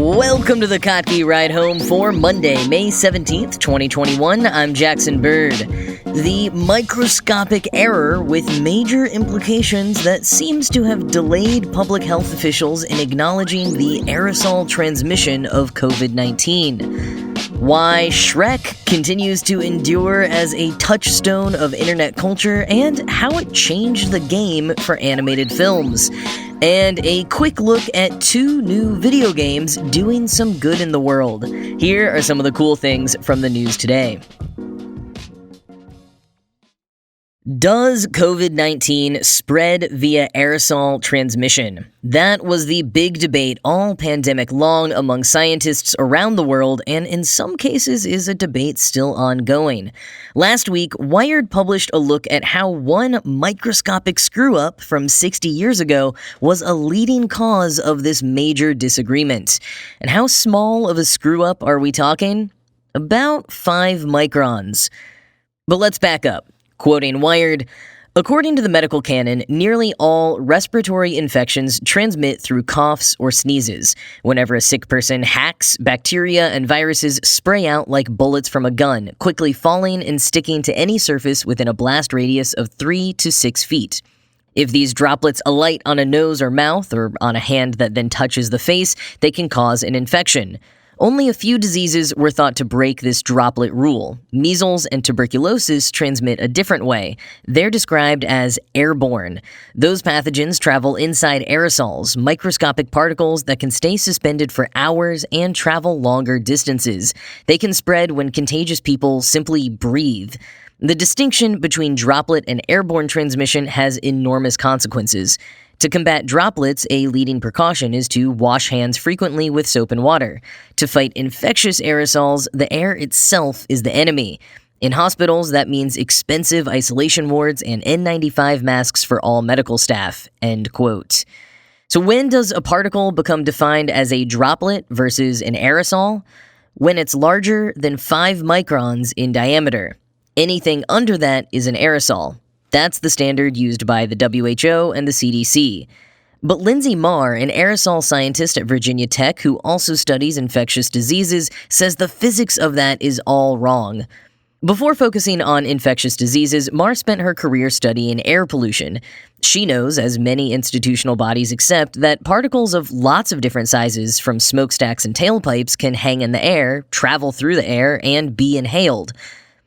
Welcome to the Kottke Ride Home for Monday, May 17th, 2021. I'm Jackson Bird. The microscopic error with major implications that seems to have delayed public health officials in acknowledging the aerosol transmission of COVID-19. Why Shrek continues to endure as a touchstone of internet culture, and how it changed the game for animated films. And a quick look at 2 new video games doing some good in the world. Here are some of the cool things from the news today. Does COVID-19 spread via aerosol transmission? That was the big debate all pandemic long among scientists around the world, and in some cases is a debate still ongoing. Last week, Wired published a look at how one microscopic screw-up from 60 years ago was a leading cause of this major disagreement. And how small of a screw-up are we talking? About 5 microns. But let's back up. Quoting Wired, according to the medical canon, nearly all respiratory infections transmit through coughs or sneezes. Whenever a sick person hacks, bacteria and viruses spray out like bullets from a gun, quickly falling and sticking to any surface within a blast radius of 3 to 6 feet. If these droplets alight on a nose or mouth, or on a hand that then touches the face, they can cause an infection. Only a few diseases were thought to break this droplet rule. Measles and tuberculosis transmit a different way. They're described as airborne. Those pathogens travel inside aerosols, microscopic particles that can stay suspended for hours and travel longer distances. They can spread when contagious people simply breathe. The distinction between droplet and airborne transmission has enormous consequences. To combat droplets, a leading precaution is to wash hands frequently with soap and water. To fight infectious aerosols, the air itself is the enemy. In hospitals, that means expensive isolation wards and N95 masks for all medical staff." End quote. So when does a particle become defined as a droplet versus an aerosol? When it's larger than 5 microns in diameter. Anything under that is an aerosol. That's the standard used by the WHO and the CDC. But Lindsay Marr, an aerosol scientist at Virginia Tech who also studies infectious diseases, says the physics of that is all wrong. Before focusing on infectious diseases, Marr spent her career studying air pollution. She knows, as many institutional bodies accept, that particles of lots of different sizes, from smokestacks and tailpipes, can hang in the air, travel through the air, and be inhaled.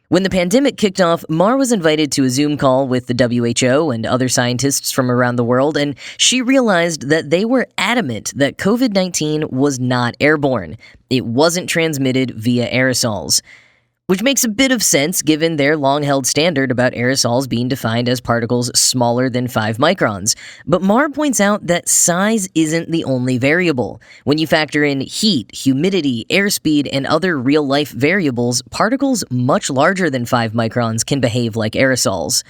When the pandemic kicked off, Marr was invited to a Zoom call with the WHO and other scientists from around the world, and she realized that they were adamant that COVID-19 was not airborne. It wasn't transmitted via aerosols. Which makes a bit of sense given their long-held standard about aerosols being defined as particles smaller than 5 microns. But Marr points out that size isn't the only variable. When you factor in heat, humidity, airspeed, and other real-life variables, particles much larger than 5 microns can behave like aerosols.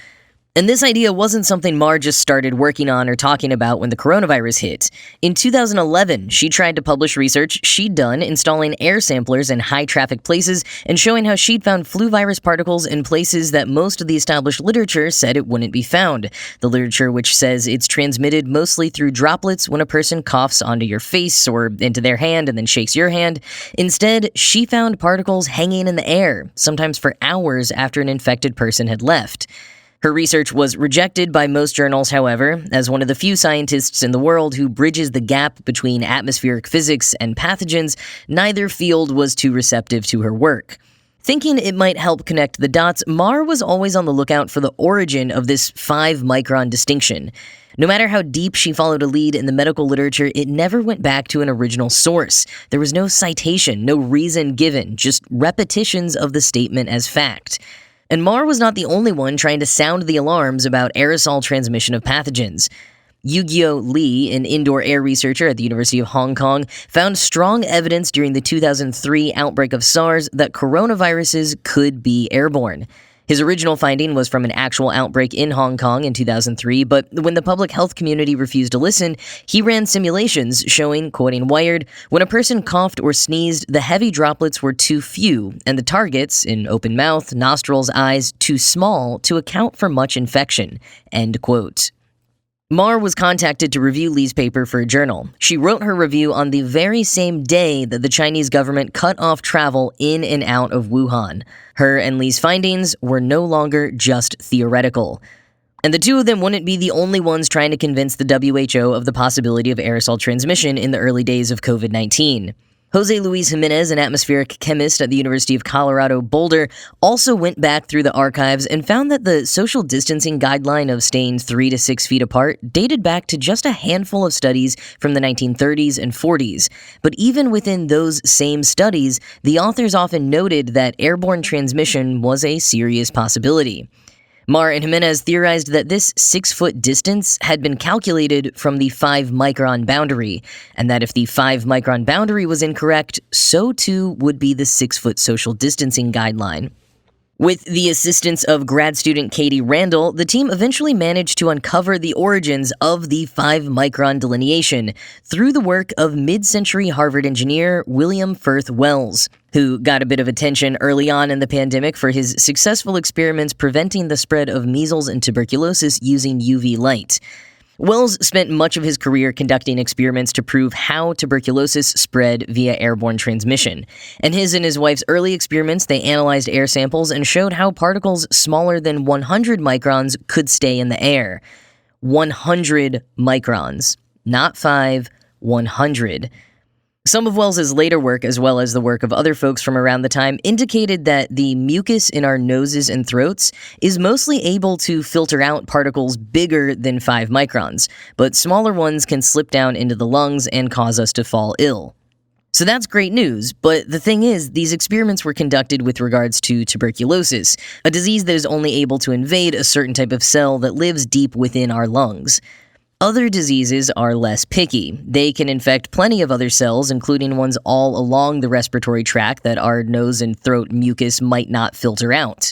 And this idea wasn't something Marr just started working on or talking about when the coronavirus hit. In 2011, she tried to publish research she'd done installing air samplers in high-traffic places and showing how she'd found flu virus particles in places that most of the established literature said it wouldn't be found. The literature which says it's transmitted mostly through droplets when a person coughs onto your face or into their hand and then shakes your hand. Instead, she found particles hanging in the air, sometimes for hours after an infected person had left. Her research was rejected by most journals, however, as one of the few scientists in the world who bridges the gap between atmospheric physics and pathogens. Neither field was too receptive to her work. Thinking it might help connect the dots, Marr was always on the lookout for the origin of this 5-micron distinction. No matter how deep she followed a lead in the medical literature, it never went back to an original source. There was no citation, no reason given, just repetitions of the statement as fact. And Marr was not the only one trying to sound the alarms about aerosol transmission of pathogens. Yu-Gyo Lee, an indoor air researcher at the University of Hong Kong, found strong evidence during the 2003 outbreak of SARS that coronaviruses could be airborne. His original finding was from an actual outbreak in Hong Kong in 2003, but when the public health community refused to listen, he ran simulations showing, quoting Wired, when a person coughed or sneezed, the heavy droplets were too few, and the targets, in open mouth, nostrils, eyes, too small to account for much infection. End quote. Marr was contacted to review Li's paper for a journal. She wrote her review on the very same day that the Chinese government cut off travel in and out of Wuhan. Her and Li's findings were no longer just theoretical. And the two of them wouldn't be the only ones trying to convince the WHO of the possibility of aerosol transmission in the early days of COVID-19. Jose Luis Jimenez, an atmospheric chemist at the University of Colorado Boulder, also went back through the archives and found that the social distancing guideline of staying 3 to 6 feet apart dated back to just a handful of studies from the 1930s and 40s. But even within those same studies, the authors often noted that airborne transmission was a serious possibility. Marr and Jimenez theorized that this 6-foot distance had been calculated from the 5-micron boundary, and that if the 5-micron boundary was incorrect, so too would be the 6-foot social distancing guideline. With the assistance of grad student Katie Randall, the team eventually managed to uncover the origins of the 5-micron delineation through the work of mid-century Harvard engineer William Firth Wells, who got a bit of attention early on in the pandemic for his successful experiments preventing the spread of measles and tuberculosis using UV light. Wells spent much of his career conducting experiments to prove how tuberculosis spread via airborne transmission. And his wife's early experiments, they analyzed air samples and showed how particles smaller than 100 microns could stay in the air. 100 microns. Not 5, 100. Some of Wells's later work, as well as the work of other folks from around the time, indicated that the mucus in our noses and throats is mostly able to filter out particles bigger than 5 microns, but smaller ones can slip down into the lungs and cause us to fall ill. So that's great news, but the thing is, these experiments were conducted with regards to tuberculosis, a disease that is only able to invade a certain type of cell that lives deep within our lungs. Other diseases are less picky. They can infect plenty of other cells, including ones all along the respiratory tract that our nose and throat mucus might not filter out.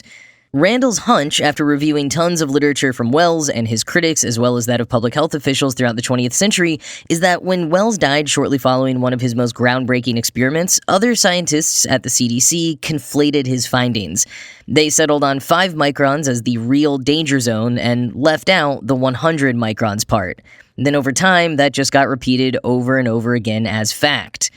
Randall's hunch, after reviewing tons of literature from Wells and his critics, as well as that of public health officials throughout the 20th century, is that when Wells died shortly following one of his most groundbreaking experiments, other scientists at the CDC conflated his findings. They settled on 5 microns as the real danger zone and left out the 100 microns part. And then over time, that just got repeated over and over again as fact.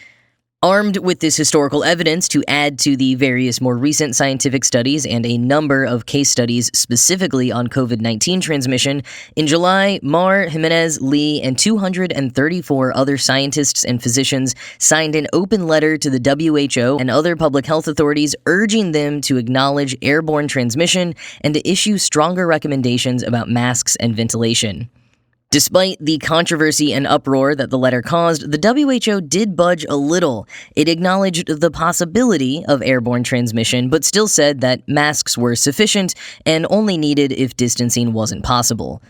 Armed with this historical evidence to add to the various more recent scientific studies and a number of case studies specifically on COVID-19 transmission, in July, Marr, Jimenez, Li, and 234 other scientists and physicians signed an open letter to the WHO and other public health authorities urging them to acknowledge airborne transmission and to issue stronger recommendations about masks and ventilation. Despite the controversy and uproar that the letter caused, the WHO did budge a little. It acknowledged the possibility of airborne transmission, but still said that masks were sufficient and only needed if distancing wasn't possible.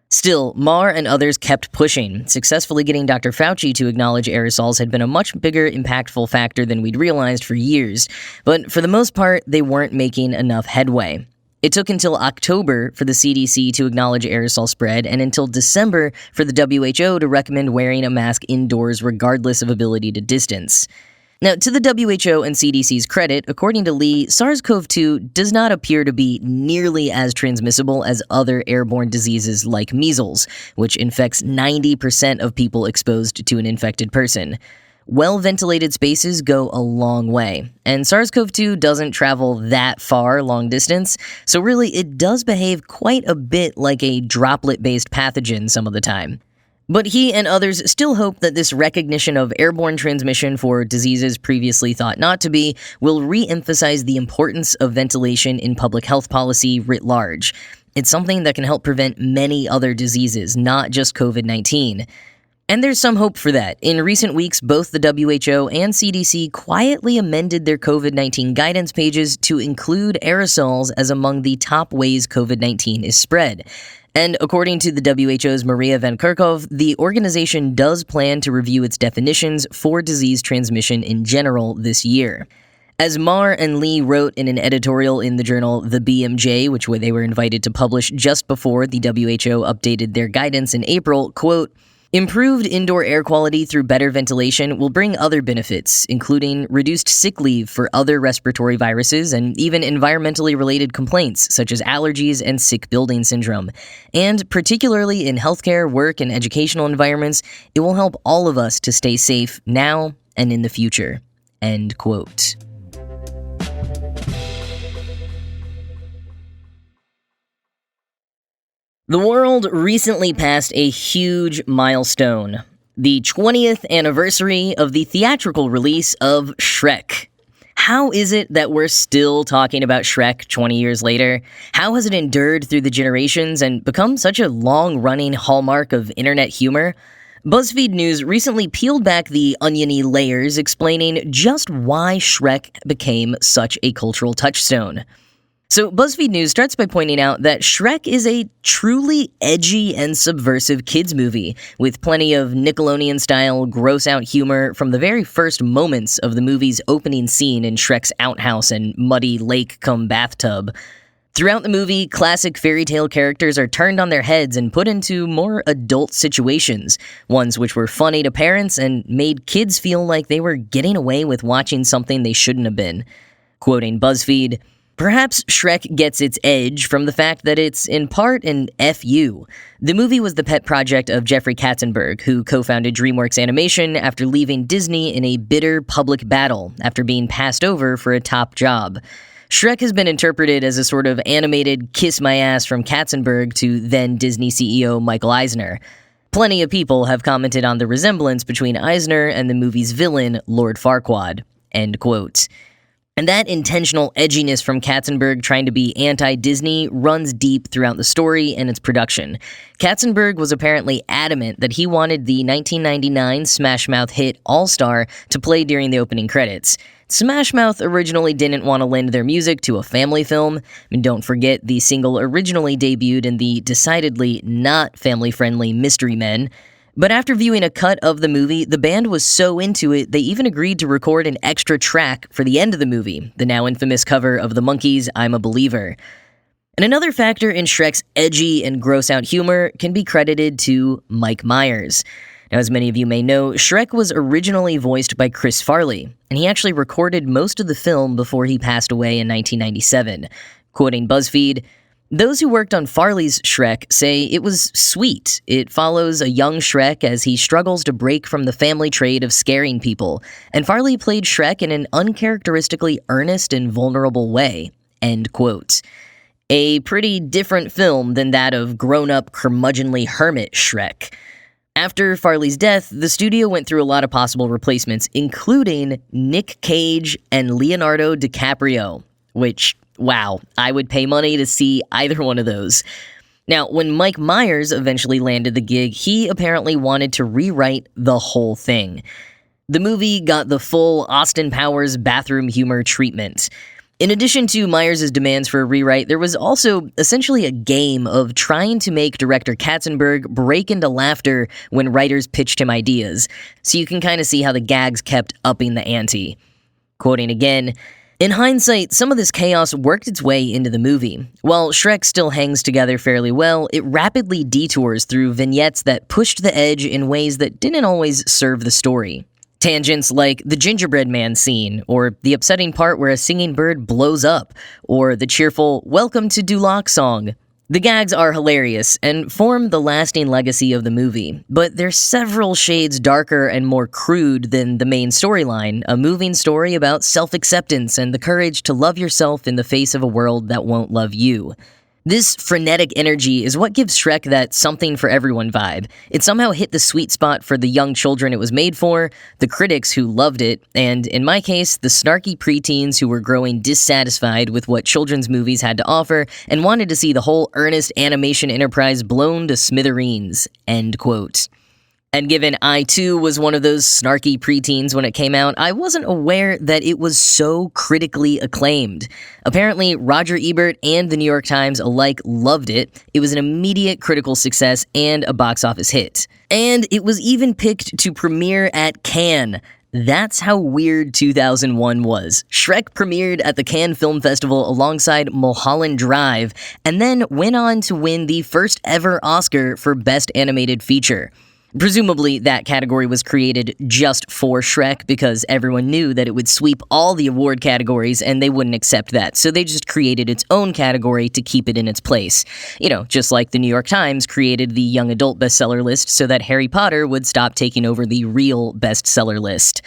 Still, Marr and others kept pushing, successfully getting Dr. Fauci to acknowledge aerosols had been a much bigger impactful factor than we'd realized for years, but for the most part, they weren't making enough headway. It took until October for the CDC to acknowledge aerosol spread and until December for the WHO to recommend wearing a mask indoors regardless of ability to distance. Now, to the WHO and CDC's credit, according to Li, SARS-CoV-2 does not appear to be nearly as transmissible as other airborne diseases like measles, which infects 90% of people exposed to an infected person. Well-ventilated spaces go a long way, and SARS-CoV-2 doesn't travel that far long distance, so really it does behave quite a bit like a droplet-based pathogen some of the time. But he and others still hope that this recognition of airborne transmission for diseases previously thought not to be will re-emphasize the importance of ventilation in public health policy writ large. It's something that can help prevent many other diseases, not just COVID-19. And there's some hope for that. In recent weeks, both the WHO and CDC quietly amended their COVID-19 guidance pages to include aerosols as among the top ways COVID-19 is spread. And according to the WHO's Maria Van Kerkhove, the organization does plan to review its definitions for disease transmission in general this year. As Marr and Li wrote in an editorial in the journal The BMJ, which they were invited to publish just before the WHO updated their guidance in April, quote, Improved indoor air quality through better ventilation will bring other benefits, including reduced sick leave for other respiratory viruses and even environmentally related complaints such as allergies and sick building syndrome. And particularly in healthcare, work, and educational environments, it will help all of us to stay safe now and in the future. End quote. The world recently passed a huge milestone, the 20th anniversary of the theatrical release of Shrek. How is it that we're still talking about Shrek 20 years later? How has it endured through the generations and become such a long-running hallmark of internet humor? BuzzFeed News recently peeled back the oniony layers explaining just why Shrek became such a cultural touchstone. So BuzzFeed News starts by pointing out that Shrek is a truly edgy and subversive kids movie, with plenty of Nickelodeon-style gross-out humor from the very first moments of the movie's opening scene in Shrek's outhouse and muddy lake-cum-bathtub. Throughout the movie, classic fairy tale characters are turned on their heads and put into more adult situations, ones which were funny to parents and made kids feel like they were getting away with watching something they shouldn't have been. Quoting BuzzFeed, "Perhaps Shrek gets its edge from the fact that it's, in part, an FU. The movie was the pet project of Jeffrey Katzenberg, who co-founded DreamWorks Animation after leaving Disney in a bitter public battle after being passed over for a top job. Shrek has been interpreted as a sort of animated kiss my ass from Katzenberg to then Disney CEO Michael Eisner. Plenty of people have commented on the resemblance between Eisner and the movie's villain, Lord Farquaad." End quote. And that intentional edginess from Katzenberg trying to be anti-Disney runs deep throughout the story and its production. Katzenberg was apparently adamant that he wanted the 1999 Smash Mouth hit All-Star to play during the opening credits. Smash Mouth originally didn't want to lend their music to a family film, and don't forget the single originally debuted in the decidedly not family-friendly Mystery Men. But after viewing a cut of the movie, the band was so into it, they even agreed to record an extra track for the end of the movie, the now infamous cover of the Monkees' I'm a Believer. And another factor in Shrek's edgy and gross-out humor can be credited to Mike Myers. Now, as many of you may know, Shrek was originally voiced by Chris Farley, and he actually recorded most of the film before he passed away in 1997. Quoting BuzzFeed, "Those who worked on Farley's Shrek say it was sweet. It follows a young Shrek as he struggles to break from the family trait of scaring people, and Farley played Shrek in an uncharacteristically earnest and vulnerable way." End quote. A pretty different film than that of grown-up, curmudgeonly hermit Shrek. After Farley's death, the studio went through a lot of possible replacements, including Nick Cage and Leonardo DiCaprio, which, wow, I would pay money to see either one of those. Now, when Mike Myers eventually landed the gig, he apparently wanted to rewrite the whole thing. The movie got the full Austin Powers bathroom humor treatment. In addition to Myers' demands for a rewrite, there was also essentially a game of trying to make director Katzenberg break into laughter when writers pitched him ideas, so you can kind of see how the gags kept upping the ante. Quoting again, "In hindsight, some of this chaos worked its way into the movie. While Shrek still hangs together fairly well, it rapidly detours through vignettes that pushed the edge in ways that didn't always serve the story. Tangents like the gingerbread man scene, or the upsetting part where a singing bird blows up, or the cheerful Welcome to Duloc song. The gags are hilarious and form the lasting legacy of the movie, but they're several shades darker and more crude than the main storyline, a moving story about self-acceptance and the courage to love yourself in the face of a world that won't love you. This frenetic energy is what gives Shrek that something for everyone vibe. It somehow hit the sweet spot for the young children it was made for, the critics who loved it, and, in my case, the snarky preteens who were growing dissatisfied with what children's movies had to offer and wanted to see the whole earnest animation enterprise blown to smithereens." End quote. And given I, too, was one of those snarky preteens when it came out, I wasn't aware that it was so critically acclaimed. Apparently, Roger Ebert and the New York Times alike loved it. It was an immediate critical success and a box office hit. And it was even picked to premiere at Cannes. That's how weird 2001 was. Shrek premiered at the Cannes Film Festival alongside Mulholland Drive, and then went on to win the first ever Oscar for Best Animated Feature. Presumably, that category was created just for Shrek because everyone knew that it would sweep all the award categories and they wouldn't accept that, so they just created its own category to keep it in its place. Just like the New York Times created the young adult bestseller list so that Harry Potter would stop taking over the real bestseller list.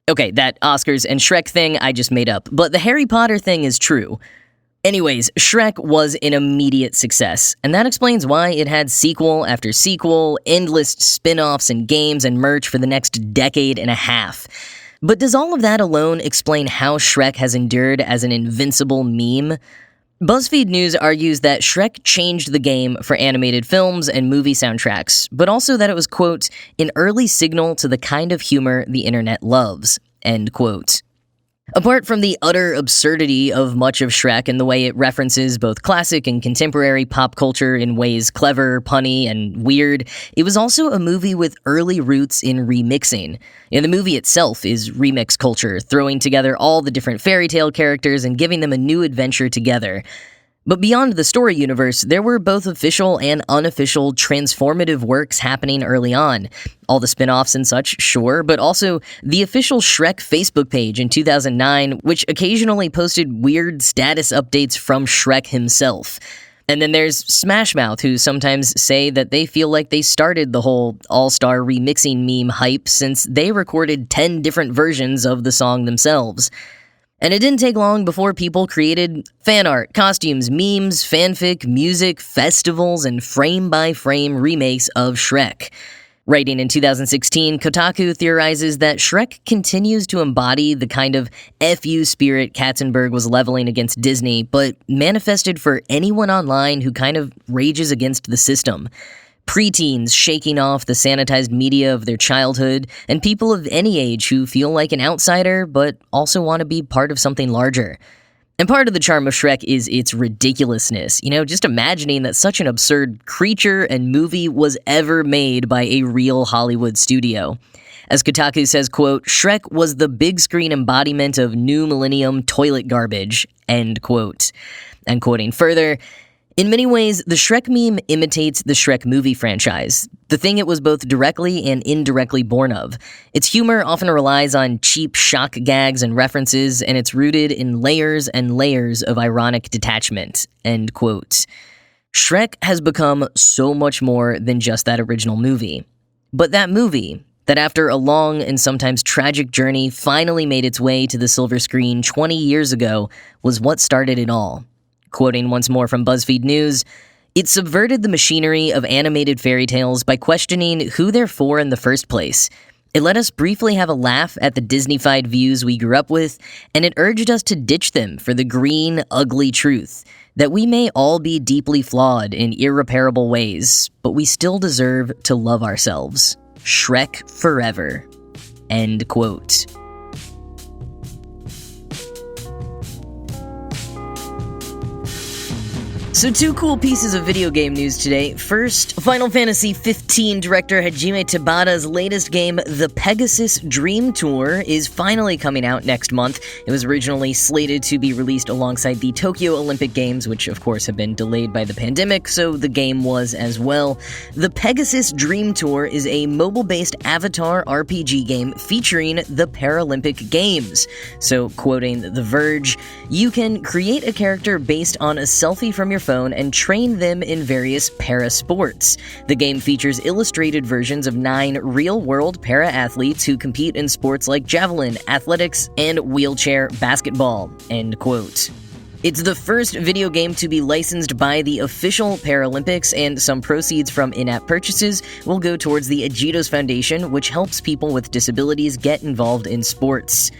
Okay, that Oscars and Shrek thing I just made up, but the Harry Potter thing is true. Anyways, Shrek was an immediate success, and that explains why it had sequel after sequel, endless spin-offs and games and merch for the next decade and a half. But does all of that alone explain how Shrek has endured as an invincible meme? BuzzFeed News argues that Shrek changed the game for animated films and movie soundtracks, but also that it was, quote, an early signal to the kind of humor the internet loves, end quote. Apart from the utter absurdity of much of Shrek and the way it references both classic and contemporary pop culture in ways clever, punny, and weird, it was also a movie with early roots in remixing. The movie itself is remix culture, throwing together all the different fairy tale characters and giving them a new adventure together. But beyond the story universe, there were both official and unofficial transformative works happening early on. All the spin-offs and such, sure, but also the official Shrek Facebook page in 2009, which occasionally posted weird status updates from Shrek himself. And then there's Smash Mouth, who sometimes say that they feel like they started the whole all-star remixing meme hype since they recorded 10 different versions of the song themselves. And it didn't take long before people created fan art, costumes, memes, fanfic, music, festivals, and frame-by-frame remakes of Shrek. Writing in 2016, Kotaku theorizes that Shrek continues to embody the kind of FU spirit Katzenberg was leveling against Disney, but manifested for anyone online who kind of rages against the system. Preteens shaking off the sanitized media of their childhood, and people of any age who feel like an outsider but also want to be part of something larger. And part of the charm of Shrek is its ridiculousness. Just imagining that such an absurd creature and movie was ever made by a real Hollywood studio. As Kotaku says, quote, Shrek was the big screen embodiment of new millennium toilet garbage, end quote. And quoting further, in many ways, the Shrek meme imitates the Shrek movie franchise, the thing it was both directly and indirectly born of. Its humor often relies on cheap shock gags and references, and it's rooted in layers and layers of ironic detachment, end quote. Shrek has become so much more than just that original movie. But that movie, that after a long and sometimes tragic journey finally made its way to the silver screen 20 years ago, was what started it all. Quoting once more from BuzzFeed News, it subverted the machinery of animated fairy tales by questioning who they're for in the first place. It let us briefly have a laugh at the Disney-fied views we grew up with, and it urged us to ditch them for the green, ugly truth, that we may all be deeply flawed in irreparable ways, but we still deserve to love ourselves. Shrek forever. End quote. So 2 cool pieces of video game news today. First, Final Fantasy XV director Hajime Tabata's latest game, The Pegasus Dream Tour, is finally coming out next month. It was originally slated to be released alongside the Tokyo Olympic Games, which of course have been delayed by the pandemic, so the game was as well. The Pegasus Dream Tour is a mobile-based avatar RPG game featuring the Paralympic Games. So, quoting The Verge, you can create a character based on a selfie from your phone and train them in various para-sports. The game features illustrated versions of 9 real-world para-athletes who compete in sports like javelin, athletics, and wheelchair basketball. End quote. It's the first video game to be licensed by the official Paralympics, and some proceeds from in-app purchases will go towards the Agitos Foundation, which helps people with disabilities get involved in sports.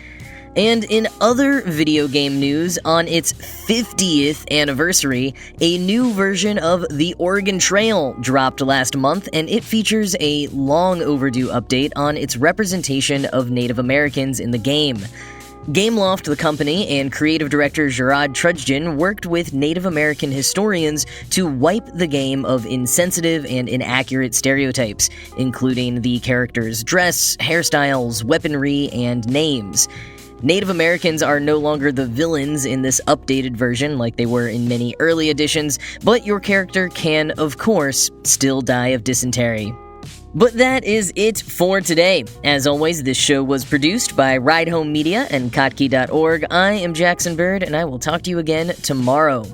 And in other video game news, on its 50th anniversary, a new version of The Oregon Trail dropped last month, and it features a long overdue update on its representation of Native Americans in the game. Gameloft, the company, and creative director Gerard Trudgen worked with Native American historians to wipe the game of insensitive and inaccurate stereotypes, including the characters' dress, hairstyles, weaponry, and names. Native Americans are no longer the villains in this updated version like they were in many early editions, but your character can, of course, still die of dysentery. But that is it for today. As always, this show was produced by Ride Home Media and Kottke.org. I am Jackson Bird, and I will talk to you again tomorrow.